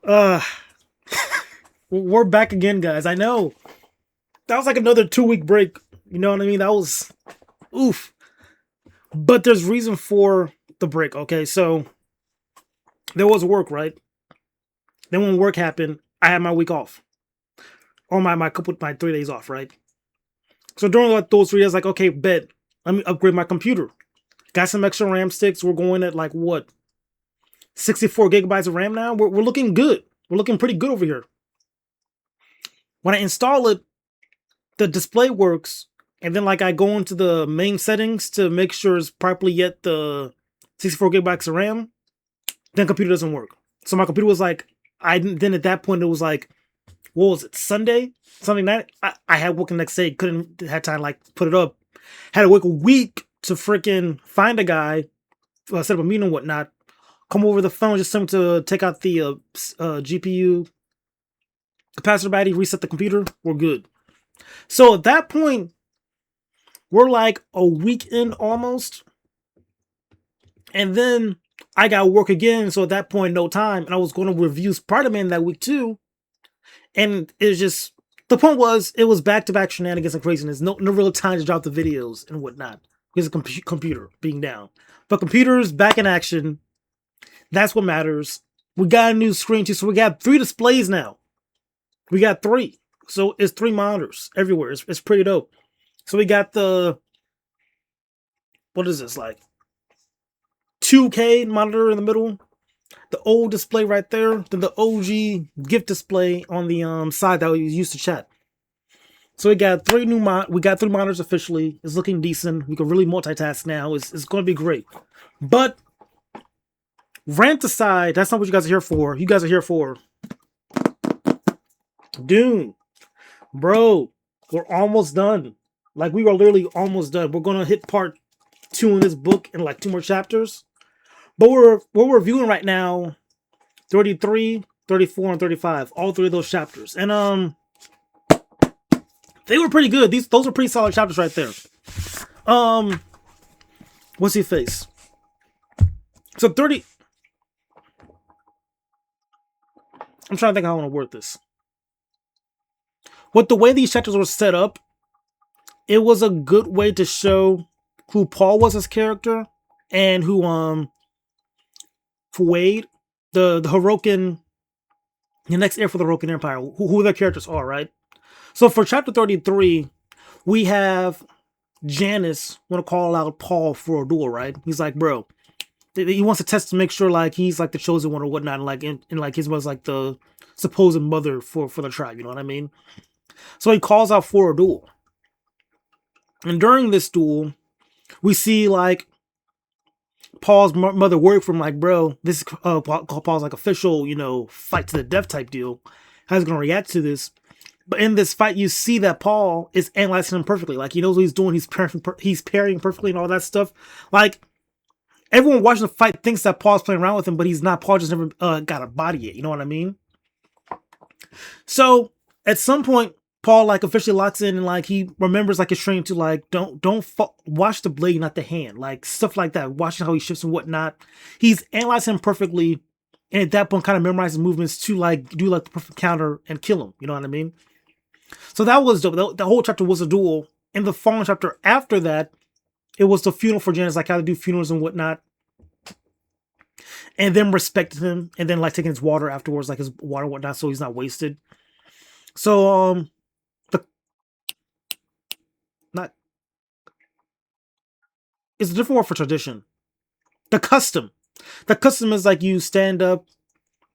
Uh, we're back again, guys. I know that was like another 2 week break. You know what I mean? That was oof. But there's reason for the break. Okay, so there was work, right? Then when work happened, I had my week off, or my 3 days off, right? So during those 3 days, like, okay, bet, let me upgrade my computer. Got some extra RAM sticks. We're going at like what, 64 gigabytes of RAM now. We're looking good. We're looking pretty good over here. When I install it, the display works, and then like I go into the main settings to make sure it's properly at the 64 gigabytes of RAM, then computer doesn't work. So my computer was like, I didn't, then at that point it was like, what was it, Sunday night? I had work the next day, couldn't had time to like put it up. Had to wait a week to freaking find a guy, set up a meeting and whatnot. Come over the phone, just something to take out the GPU capacitor battery, reset the computer. We're good. So at that point, we're like a week in almost. And then I got work again. So at that point, no time. And I was going to review Spider-Man that week too. And it was just, the point was, it was back-to-back shenanigans and craziness. No real time to drop the videos and whatnot. Because of computer being down. But computers back in action. That's what matters. We got a new screen too. So we got 3 displays now. We got 3. So it's 3 monitors everywhere. It's pretty dope. So we got the, what is this, like 2K monitor in the middle, the old display right there, then the OG gift display on the side that we used to chat. So we got 3 monitors officially. It's looking decent. We can really multitask now. It's going to be great. But rant aside, that's not what you guys are here for. You guys are here for Dune. Bro, we're almost done. Like, we are literally almost done. We're going to hit part 2 in this book in like 2 more chapters. But we're reviewing right now 33, 34, and 35. All 3 of those chapters. And they were pretty good. Those are pretty solid chapters right there. What's he face? So 30. I'm trying to think how I want to word this. With the way these chapters were set up, it was a good way to show who Paul was as character and who Wade, the Hirokin, the next heir for the Hirokin Empire, who their characters are, right? So for chapter 33, we have Janice want to call out Paul for a duel, right? He's like, bro, he wants to test to make sure like he's like the chosen one or whatnot, and like and like his was like the supposed mother for the tribe, you know what I mean? So he calls out for a duel. And during this duel, we see like Paul's mother worried from like, bro, this is Paul's like official, fight to the death type deal. How's he gonna react to this? But in this fight, you see that Paul is analyzing him perfectly. Like, he knows what he's doing. He's parrying perfectly and all that stuff. Like, everyone watching the fight thinks that Paul's playing around with him, but he's not. Paul just never got a body yet. You know what I mean? So at some point, Paul like officially locks in and like he remembers like his training to like don't watch the blade, not the hand, like stuff like that. Watching how he shifts and whatnot. He's analyzing him perfectly, and at that point, kind of memorizes movements to like do like the perfect counter and kill him. You know what I mean? So that was dope. The whole chapter was a duel. In the following chapter after that, it was the funeral for Janice, like how to do funerals and whatnot. And then respecting him, and then like taking his water afterwards, like his water and whatnot, so he's not wasted. So the not it's a different word for tradition. The custom. The custom is like you stand up,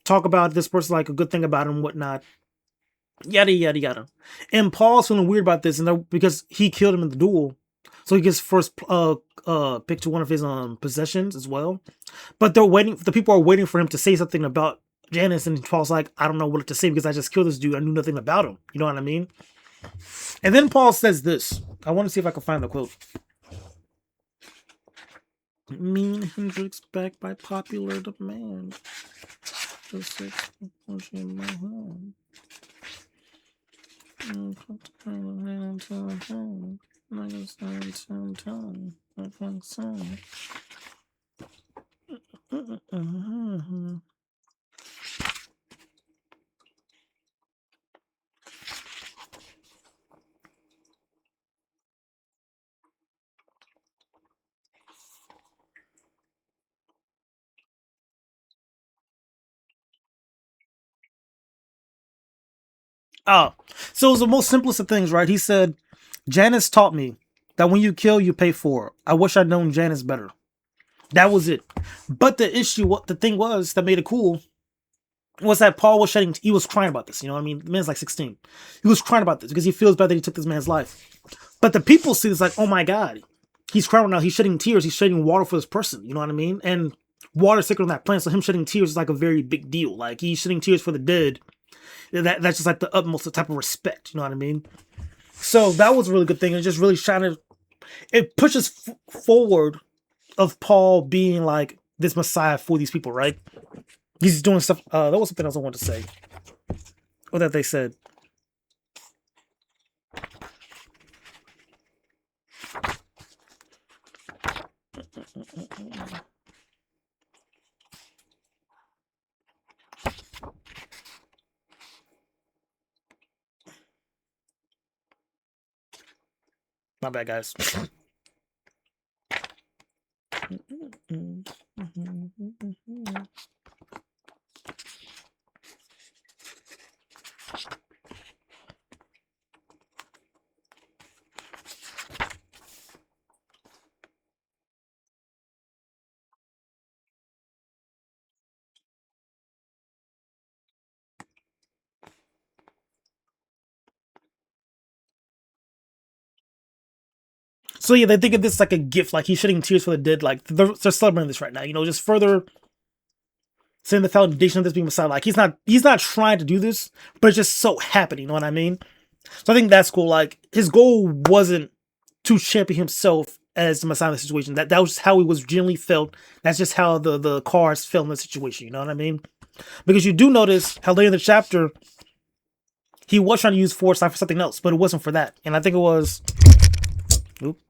talk about this person, like a good thing about him, and whatnot. Yada yada yada. And Paul's feeling weird about this, and because he killed him in the duel, so he gets first picked to one of his possessions as well. But they're waiting. The people are waiting for him to say something about Janice, and Paul's like, I don't know what to say because I just killed this dude. I knew nothing about him. You know what I mean? And then Paul says this. I want to see if I can find the quote. Me and Hendrix back by popular demand. The six in my home. Oh, so it was the most simplest of things, right? He said, Janice taught me that when you kill, you pay for it. I wish I'd known Janice better. That was it. But the issue, what the thing was that made it cool was that Paul was shedding, he was crying about this. You know what I mean? The man's like 16. He was crying about this because he feels bad that he took this man's life. But the people see this like, oh my God, he's crying now. He's shedding tears. He's shedding water for this person. You know what I mean? And water is sacred on that plant. So him shedding tears is like a very big deal. Like he's shedding tears for the dead. That's just like the utmost type of respect. You know what I mean? So that was a really good thing. It just really shining. It pushes forward of Paul being like this Messiah for these people, right? He's doing stuff. That was something else I wanted to say. Or that they said. My bad, guys. So yeah, they think of this like a gift, like he's shedding tears for the dead. Like they're celebrating this right now, you know, just further saying the foundation of this being Messiah. Like he's not trying to do this, but it's just so happening. You know what I mean? So I think that's cool. Like his goal wasn't to champion himself as the Messiah in the situation. That was just how he was generally felt. That's just how the cars felt in the situation. You know what I mean? Because you do notice how later in the chapter he was trying to use foresight for something else, but it wasn't for that. And I think it was. Oop.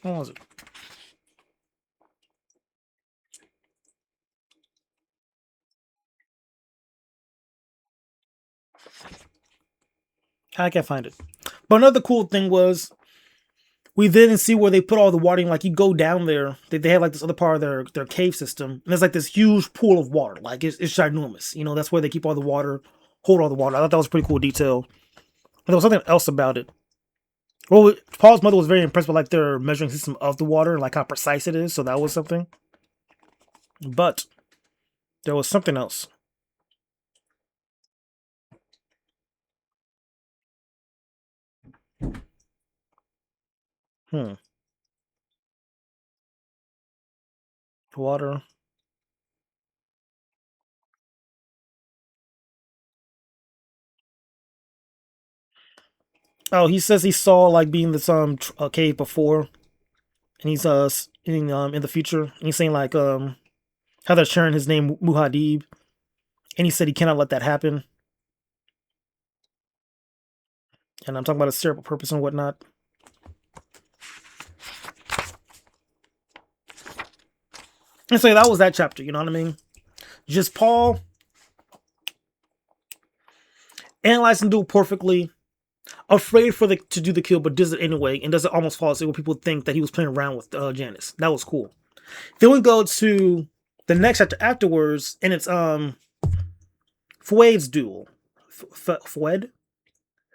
What was it? I can't find it. But another cool thing was we didn't see where they put all the water in. Like you go down there, they have like this other part of their cave system, and there's like this huge pool of water. Like it's ginormous. You know, that's where they keep all the water, hold all the water. I thought that was a pretty cool detail. And there was something else about it. Well, Paul's mother was very impressed with like their measuring system of the water, like how precise it is. So that was something. But there was something else. Hmm. Water. Oh, he says he saw like being this cave before, and he's in the future, and he's saying like how they're sharing his name Muhadib, and he said he cannot let that happen. And I'm talking about a cerebral purpose and whatnot. And so that was that chapter. You know what I mean? Just Paul analyzing Duel perfectly, afraid to do the kill, but does it anyway, and does it almost fall asleep where people think that he was playing around with Janice. That was cool. Then we go to the next chapter afterwards, and it's Fued's duel. Fued?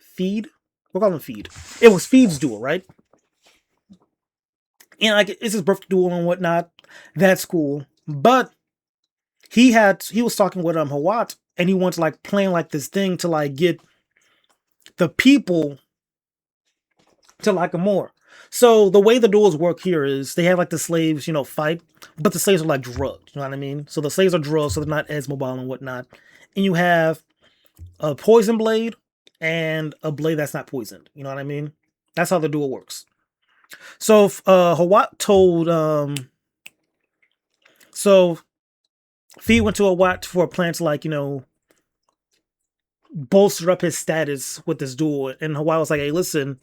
Feed? We'll call him Feed. It was Feed's duel, right? And like it's his birthday duel and whatnot. That's cool. But he was talking with Hawat, and he wanted to like plan like this thing to like get the people to like him more. So the way the duels work here is they have like the slaves, fight, but the slaves are like drugged. You know what I mean? So the slaves are drugged, so they're not as mobile and whatnot. And you have a poison blade and a blade that's not poisoned. You know what I mean? That's how the duel works. So Hawat told so Fee went to Hawat for a plan to like, bolster up his status with this duel. And Hawat was like, hey, listen,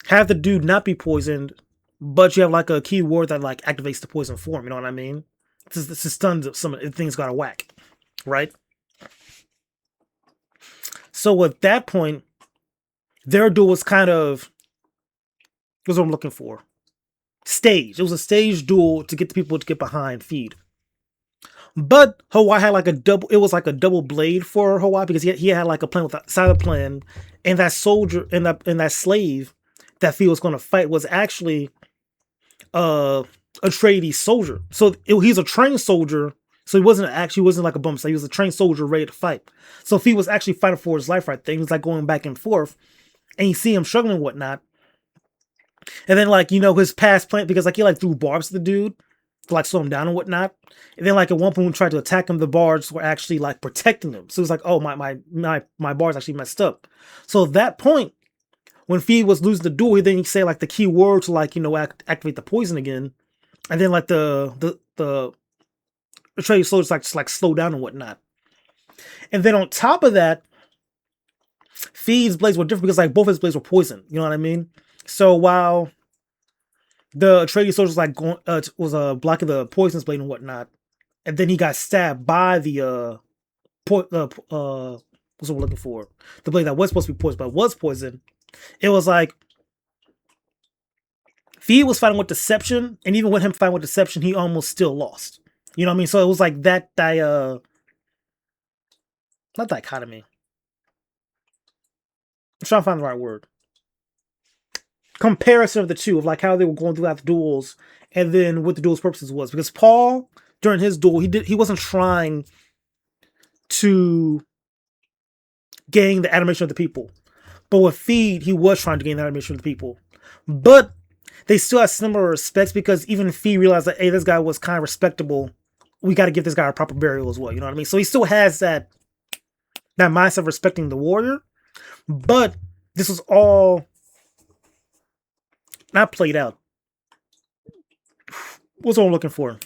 have the dude not be poisoned but you have like a keyword that like activates the poison form. You know what I mean? This is stuns some things got a whack, right? So at that point, their duel was kind of was what I'm looking for. Stage. It was a stage duel to get the people to get behind Feed. But Hawaii had like a double. It was like a double blade for Hawaii because he had like a plan with a side plan, and that soldier and that slave that Feed was going to fight was actually a tradie soldier. So he's a trained soldier. So he wasn't like a bum. So he was a trained soldier ready to fight. So Feed was actually fighting for his life right there. He was like going back and forth, and you see him struggling and whatnot. And then like his past plan because like he like threw barbs to the dude to like slow him down and whatnot. And then like at one point when we tried to attack him, the bars were actually like protecting him. So it was like, oh my bars actually messed up. So at that point, when Feed was losing the duel, then he say like the key word to like activate the poison again, and then like the trade soldiers like just like slow down and whatnot. And then on top of that, Feed's blades were different because like both his blades were poison. You know what I mean? So while the trading soldier was like going, was blocking the poisonous blade and whatnot, and then he got stabbed by the what's what we're looking for, the blade that was supposed to be poisoned but was poisoned. It was like Feed was fighting with deception, and even with him fighting with deception, he almost still lost. You know what I mean? So it was like that not dichotomy. I'm trying to find the right word. Comparison of the two of like how they were going throughout the duels, and then what the duel's purposes was. Because Paul, during his duel, he wasn't trying to gain the admiration of the people. But with Feed, he was trying to gain the admiration of the people. But they still have similar respects because even Feed realized that, hey, this guy was kind of respectable. We got to give this guy a proper burial as well. You know what I mean? So he still has that mindset of respecting the warrior. But this was all not played out. What's what I'm looking for?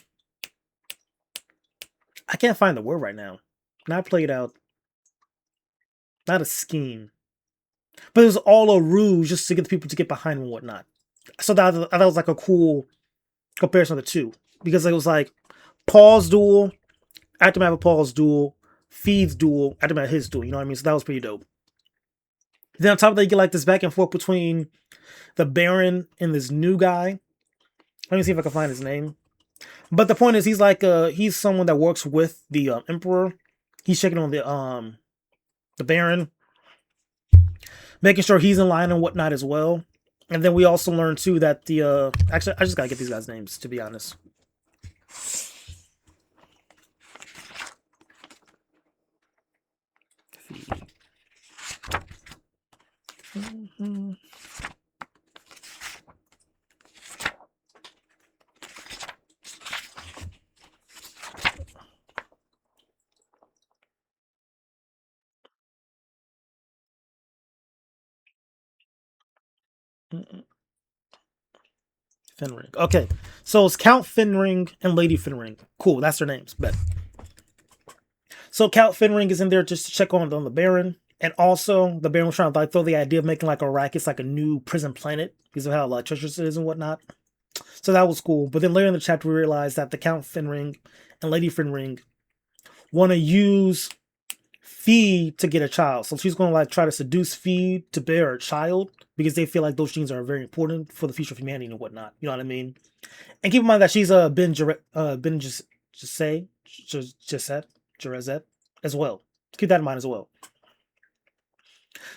I can't find the word right now. Not played out. Not a scheme. But it was all a ruse just to get the people to get behind him and whatnot. So that was like a cool comparison of the two. Because it was like Paul's duel, aftermath of Paul's duel, Feed's duel, aftermath of his duel. You know what I mean? So that was pretty dope. Then on top of that, you get like this back and forth between the Baron and this new guy. Let me see if I can find his name. But the point is, he's like he's someone that works with the Emperor. He's checking on the Baron, making sure he's in line and whatnot as well. And then we also learn too that the actually I just gotta get these guys' names to be honest. Finring. Okay, so it's Count Finring and Lady Finring. Cool, that's their names. Bet. So Count Finring is in there just to check on the Baron. And also, the Baron was trying to like throw the idea of making like Arrakis like a new prison planet because of how like treacherous it is and whatnot. So that was cool. But then later in the chapter, we realized that the Count Finring and Lady Finring want to use Feed to get a child. So she's going to like try to seduce Feed to bear a child because they feel like those genes are very important for the future of humanity and whatnot. You know what I mean? And keep in mind that she's a Ben Gesserit as well. Keep that in mind as well.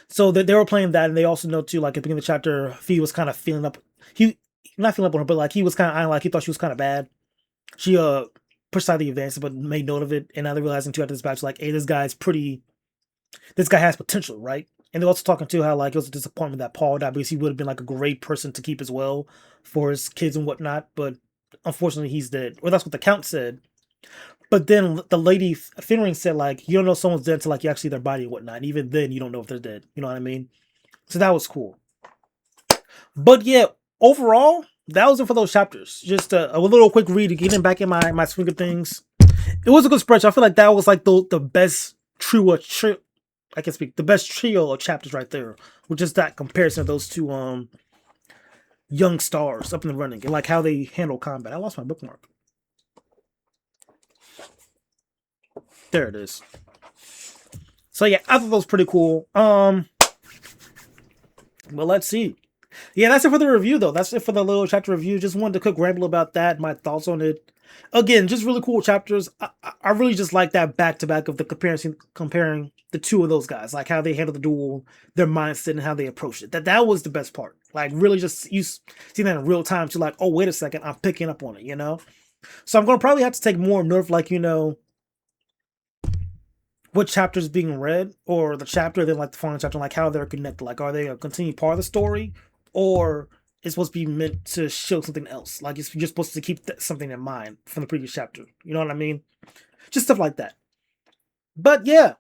So they were playing that, and they also know too, like at the beginning of the chapter, Feed was kind of feeling up. He not feeling up on her, but like he was kind of like he thought she was kind of bad. She pushed aside the advances, but made note of it, and now they're realizing too after this batch, like, hey, this guy has potential, right? And they're also talking to how like it was a disappointment that Paul died because he would have been like a great person to keep as well for his kids and whatnot, but unfortunately he's dead. Or that's what the Count said. But then the Lady Finring said, like, you don't know someone's dead until like you actually see their body and whatnot. And even then, you don't know if they're dead. You know what I mean? So that was cool. But yeah, overall, that was it for those chapters. Just a little quick read, getting back in my swing of things. It was a good spreadsheet. I feel like that was like the best the best trio of chapters right there, which is that comparison of those two young stars up in the running and like how they handle combat. I lost my bookmark. There it is. So yeah, I thought that was pretty cool. Well, let's see. Yeah, that's it for the review, though. That's it for the little chapter review. Just wanted to quick ramble about that, my thoughts on it. Again, just really cool chapters. I really just like that back to back of the comparing the two of those guys, like how they handle the duel, their mindset, and how they approach it. That was the best part. Like really, just you see that in real time. To like, oh wait a second, I'm picking up on it. You know. So I'm gonna probably have to take more note of like what chapter is being read or the chapter, then like the final chapter, like how they're connected. Like, are they a continued part of the story, or it's supposed to be meant to show something else? Like, you're supposed to keep something in mind from the previous chapter. You know what I mean? Just stuff like that. But yeah,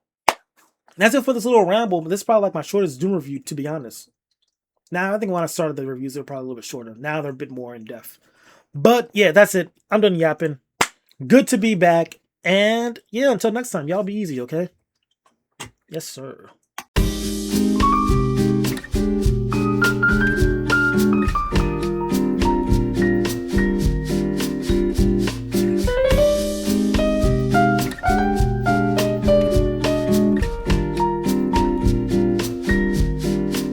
that's it for this little ramble. But this is probably like my shortest Dune review, to be honest. Now, I think when I started the reviews, they were probably a little bit shorter. Now they're a bit more in depth. But yeah, that's it. I'm done yapping. Good to be back. And yeah, until next time, y'all be easy, okay? Yes, sir.